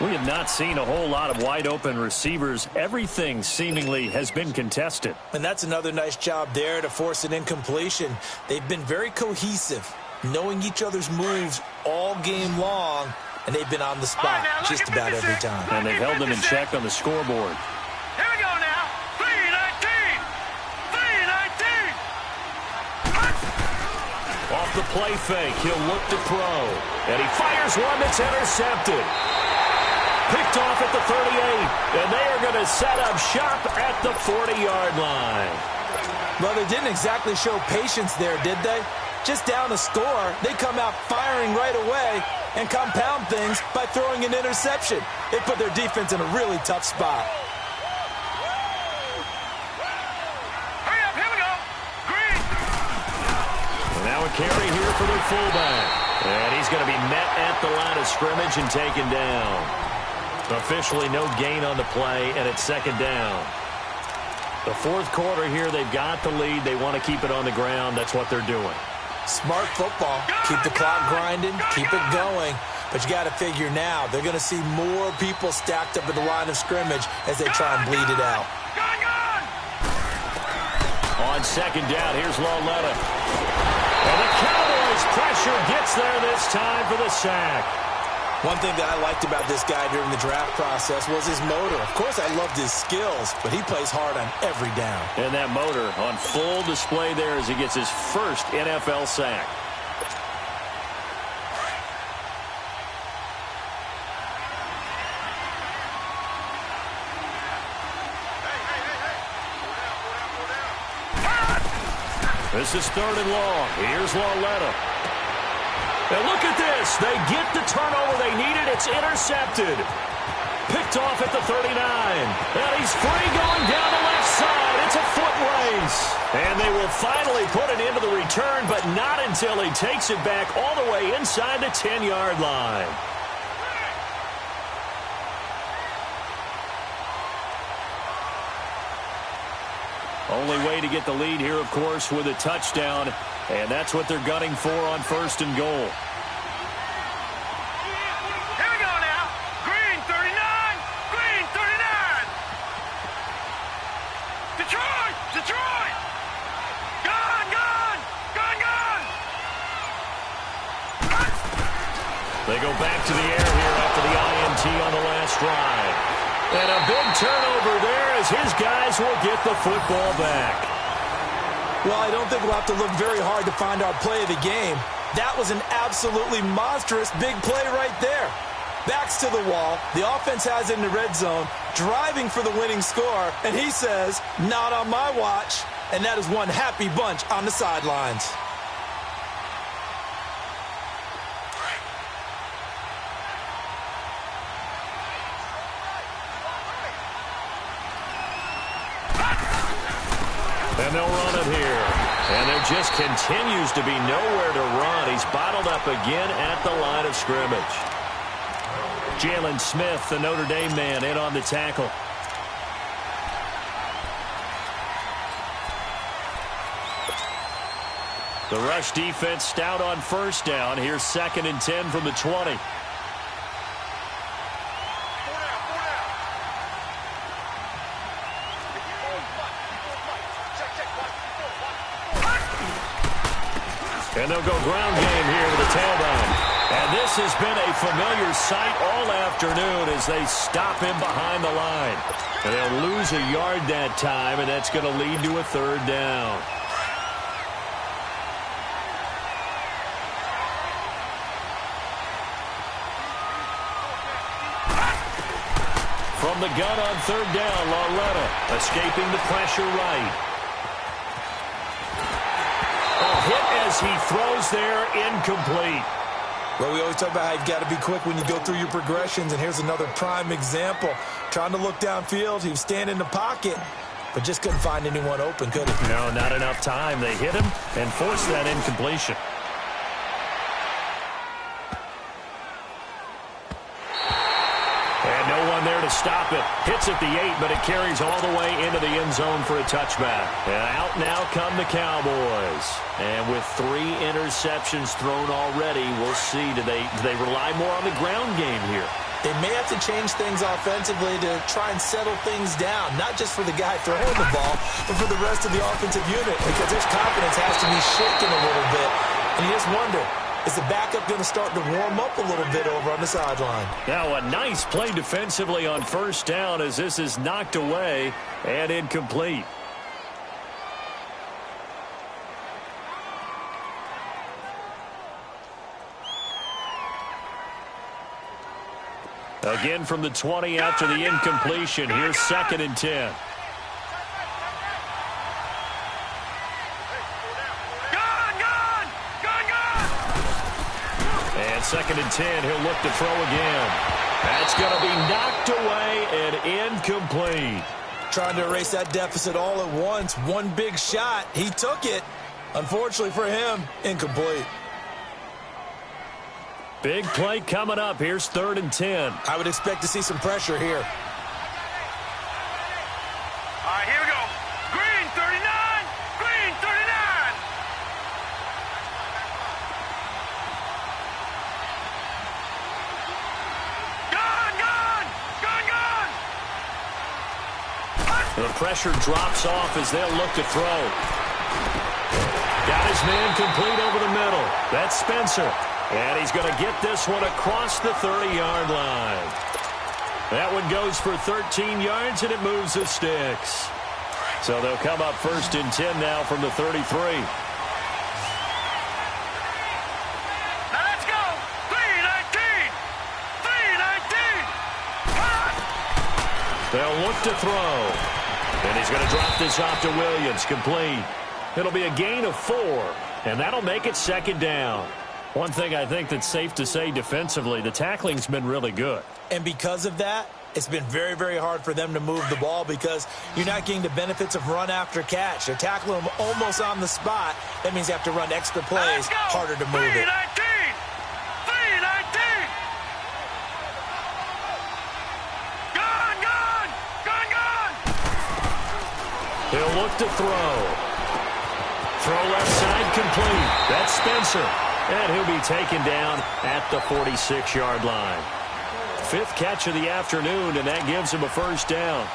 We have not seen a whole lot of wide-open receivers. Everything seemingly has been contested. And that's another nice job there to force an incompletion. They've been very cohesive, knowing each other's moves all game long, and they've been on the spot just about every time. And they've held them in check on the scoreboard. Here we go now. 3-19. Off the play fake, he'll look to throw. And he fires one that's intercepted. Picked off at the 38. And they are going to set up shop at the 40-yard line. Well, they didn't exactly show patience there, did they? Just down a score, they come out firing right away and compound things by throwing an interception. It put their defense in a really tough spot. Hurry up, here we go. Green. And now a carry here for the fullback. And he's going to be met at the line of scrimmage and taken down. Officially no gain on the play, and it's 2nd down. The 4th quarter here, they've got the lead. They want to keep it on the ground. That's what they're doing. Smart football. Keep the clock grinding, keep it going. But you got to figure now, they're going to see more people stacked up at the line of scrimmage as they try and bleed it out. Gone. On 2nd down, here's Lauletta. And the Cowboys pressure gets there this time for the sack. One thing that I liked about this guy during the draft process was his motor. Of course, I loved his skills, but he plays hard on every down. And that motor on full display there as he gets his first NFL sack. This is 3rd and long. Here's Lauletta. And look at this. They get the turnover they needed. It's intercepted. Picked off at the 39. And he's free going down the left side. It's a foot race. And they will finally put an end to the return, but not until he takes it back all the way inside the 10-yard line. Only way to get the lead here, of course, with a touchdown. And that's what they're gunning for on 1st and goal. Here we go now. Green 39. Green 39. Detroit. Detroit. Gun, gun. Gun, gun. They go back to the air here after the INT on the last drive. And a big turnover there as his guys will get the football back. Well, I don't think we'll have to look very hard to find our play of the game. That was an absolutely monstrous big play right there. Backs to the wall. The offense has it in the red zone, driving for the winning score. And he says, not on my watch. And that is one happy bunch on the sidelines. And they'll run it here. And there just continues to be nowhere to run. He's bottled up again at the line of scrimmage. Jalen Smith, the Notre Dame man, in on the tackle. The rush defense stout on 1st down. Here's 2nd and 10 from the 20. And they'll go ground game here with the tailbone. And this has been a familiar sight all afternoon as they stop him behind the line. And they'll lose a yard that time, and that's going to lead to a 3rd down. From the gun on 3rd down, Lauletta escaping the pressure right. Hit as he throws there, incomplete. Well, we always talk about how you've got to be quick when you go through your progressions, and here's another prime example. Trying to look downfield, he was standing in the pocket, but just couldn't find anyone open, could he? No, not enough time. They hit him and forced that incompletion. And no one there to stop it. Hits at the 8, but it carries all the way into the end zone for a touchback. And out now come the Cowboys. And with 3 interceptions thrown already, we'll see. Do they rely more on the ground game here? They may have to change things offensively to try and settle things down, not just for the guy throwing the ball, but for the rest of the offensive unit, because his confidence has to be shaken a little bit. And you just wonder, is the backup going to start to warm up a little bit over on the sideline? Now a nice play defensively on 1st down as this is knocked away and incomplete. Again from the 20 after the incompletion. Here's 2nd and 10. And 2nd and 10, he'll look to throw again. That's going to be knocked away and incomplete. Trying to erase that deficit all at once. One big shot. He took it. Unfortunately for him, incomplete. Big play coming up. Here's 3rd and 10. I would expect to see some pressure here. All right, here we go. Green 39. Green 39. Gun, gun. Gun, gun. The pressure drops off as they'll look to throw. Got his man complete over the middle. That's Spencer. And he's going to get this one across the 30-yard line. That one goes for 13 yards, and it moves the sticks. So they'll come up 1st and 10 now from the 33. Now let's go. 319. 319. They'll look to throw. And he's going to drop this off to Williams. Complete. It'll be a gain of 4, and that'll make it 2nd down. One thing I think that's safe to say defensively, the tackling's been really good. And because of that, it's been very, very hard for them to move the ball because you're not getting the benefits of run after catch. They're tackling them almost on the spot. That means you have to run extra plays, harder to move it. 3-19! Gone! He'll look to throw. Throw left side complete. That's Spencer. And he'll be taken down at the 46-yard line. Fifth catch of the afternoon, and that gives him a first down.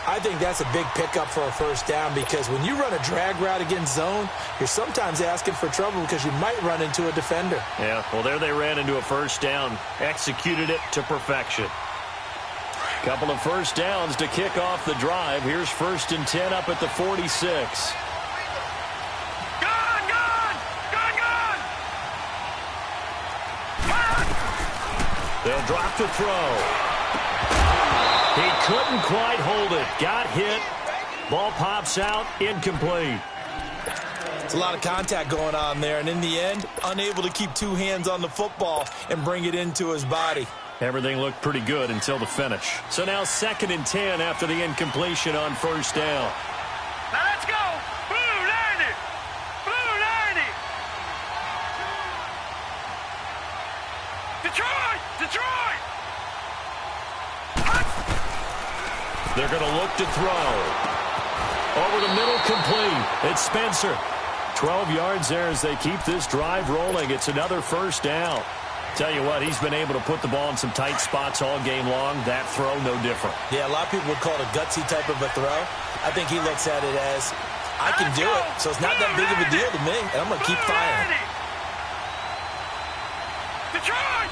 I think that's a big pickup for a first down because when you run a drag route against zone, you're sometimes asking for trouble because you might run into a defender. Yeah, well, there they ran into a first down. Executed it to perfection. Couple of first downs to kick off the drive. Here's 1st and 10 up at the 46. They'll drop the throw. He couldn't quite hold it. Got hit. Ball pops out. Incomplete. It's a lot of contact going on there, and in the end, unable to keep two hands on the football and bring it into his body. Everything looked pretty good until the finish. So now 2nd and 10 after the incompletion on first down. Now let's go. Blue 90. Blue 90. Detroit. They're going to look to throw. Over the middle, complete. It's Spencer. 12 yards there as they keep this drive rolling. It's another first down. Tell you what, he's been able to put the ball in some tight spots all game long. That throw, no different. Yeah, a lot of people would call it a gutsy type of a throw. I think he looks at it as, I can do it, so it's not that big of a deal to me, and I'm going to keep firing. Detroit!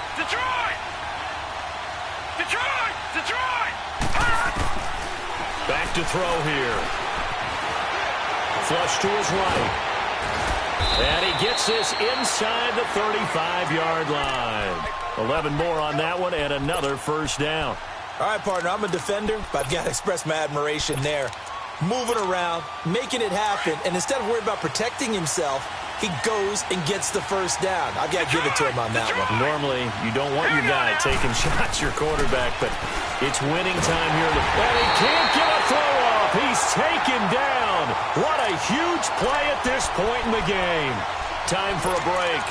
Back to throw here. Flush to his right. And he gets this inside the 35-yard line. 11 more on that one and another first down. All right, partner, I'm a defender, but I've got to express my admiration there. Moving around, making it happen, and instead of worrying about protecting himself, he goes and gets the first down. I've got to give it to him on that one. Normally, you don't want your guy taking shots, your quarterback, but it's winning time here. And he can't get a throw off. He's taken down. What a huge play at this point in the game. Time for a break.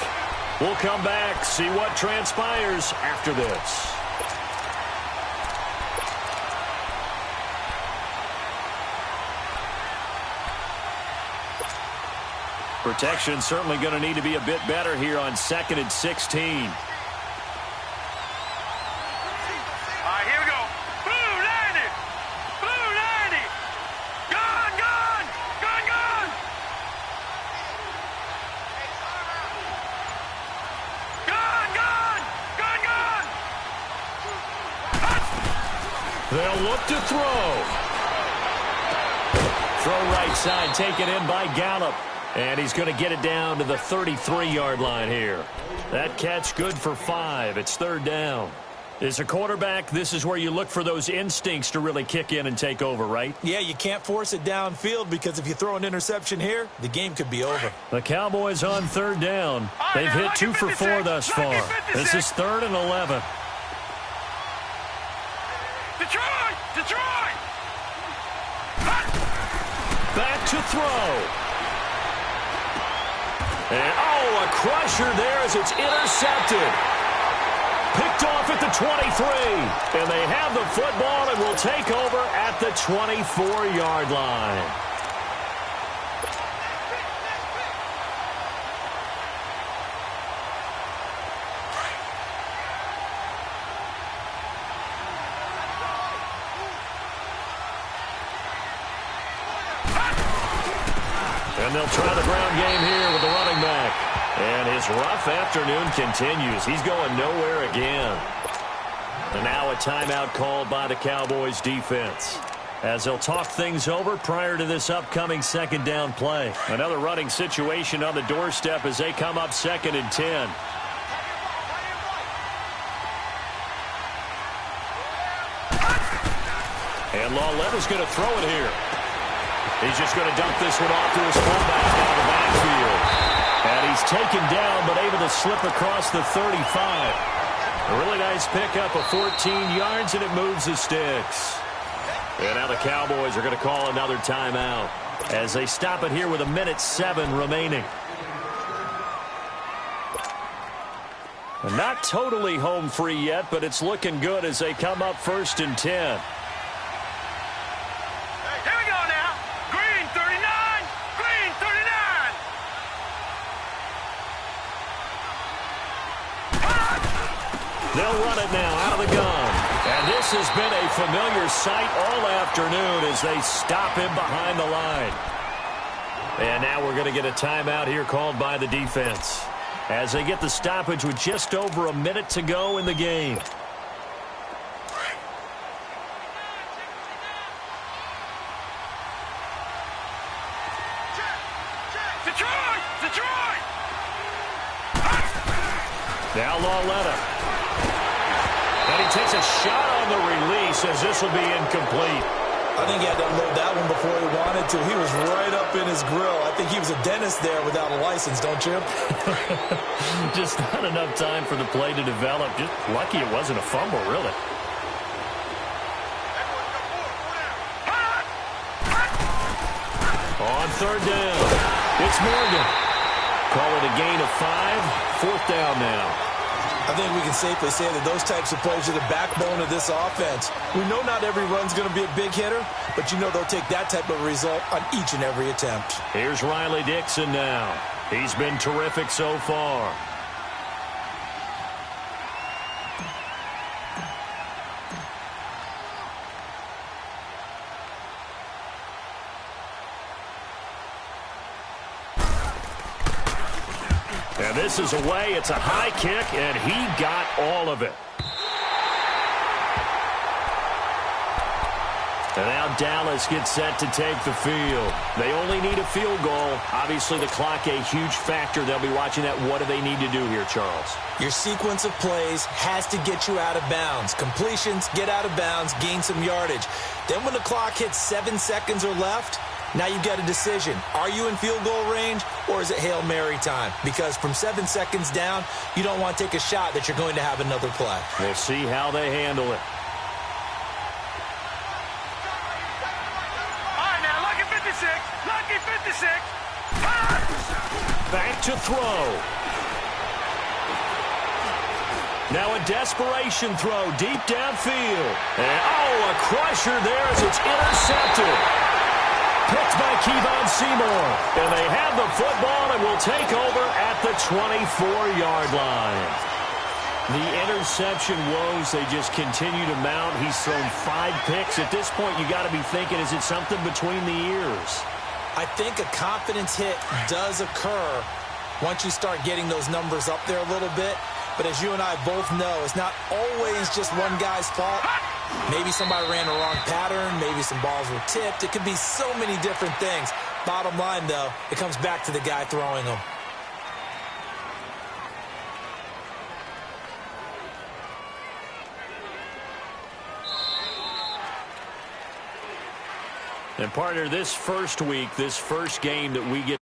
We'll come back, see what transpires after this. Protection certainly going to need to be a bit better here on 2nd and 16. All right, here we go. Blue 90. Blue 90. Gone. They'll look to throw. Throw right side, taken in by Gallup. And he's going to get it down to the 33-yard line here. That catch good for 5. It's 3rd down. As a quarterback, this is where you look for those instincts to really kick in and take over, right? Yeah, you can't force it downfield because if you throw an interception here, the game could be over. The Cowboys on 3rd down. They've hit 2 for 4 thus far. This is 3rd and 11. Detroit! Back to throw. And, a crusher there as it's intercepted. Picked off at the 23. And they have the football and will take over at the 24-yard line. And they'll try the ground game here with the running back. And his rough afternoon continues. He's going nowhere again. And now a timeout called by the Cowboys defense, as they'll talk things over prior to this upcoming 2nd down play. Another running situation on the doorstep as they come up 2nd and 10. And Lawletta's going to throw it here. He's just going to dump this one off to his fullback out of the backfield. And He's taken down, but able to slip across the 35. A really nice pickup of 14 yards, and it moves the sticks. And now the Cowboys are going to call another timeout as they stop it here with 1:07 remaining. Not totally home free yet, but it's looking good as they come up 1st and 10. Here we go now. Green 39. Green 39. They'll run it now out of the gun. And this has been a familiar sight all afternoon as they stop him behind the line. And now we're going to get a timeout here called by the defense as they get the stoppage with just over a minute to go in the game. Detroit! Detroit! Now Lauletta. And he takes a shot on the release as this will be incomplete. I think he had to unload that one before he wanted to. He was right up in his grill. I think he was a dentist there without a license, don't you? Just not enough time for the play to develop. Just lucky it wasn't a fumble, really. On 3rd down, it's Morgan. Call it a gain of 5. 4th down now. I think we can safely say that those types of plays are the backbone of this offense. We know not every run's going to be a big hitter, but you know they'll take that type of result on each and every attempt. Here's Riley Dixon now. He's been terrific so far. And this is away. It's a high kick, and he got all of it. And now Dallas gets set to take the field. They only need a field goal. Obviously, the clock a huge factor. They'll be watching that. What do they need to do here, Charles? Your sequence of plays has to get you out of bounds. Completions, get out of bounds, gain some yardage. Then when the clock hits 7 seconds or left, now you've got a decision. Are you in field goal range, or is it Hail Mary time? Because from 7 seconds down, you don't want to take a shot that you're going to have another play. We'll see how they handle it. All right, now, lucky 56. Lucky 56. Back to throw. Now a desperation throw deep downfield. And, a crusher there as it's intercepted. Picked by Kevon Seymour. And they have the football and will take over at the 24-yard line. The interception woes, they just continue to mount. He's thrown 5 picks. At this point, you got to be thinking, is it something between the ears? I think a confidence hit does occur once you start getting those numbers up there a little bit. But as you and I both know, it's not always just one guy's fault. Maybe somebody ran the wrong pattern. Maybe some balls were tipped. It could be so many different things. Bottom line, though, it comes back to the guy throwing them. And partner, this first week, this first game that we get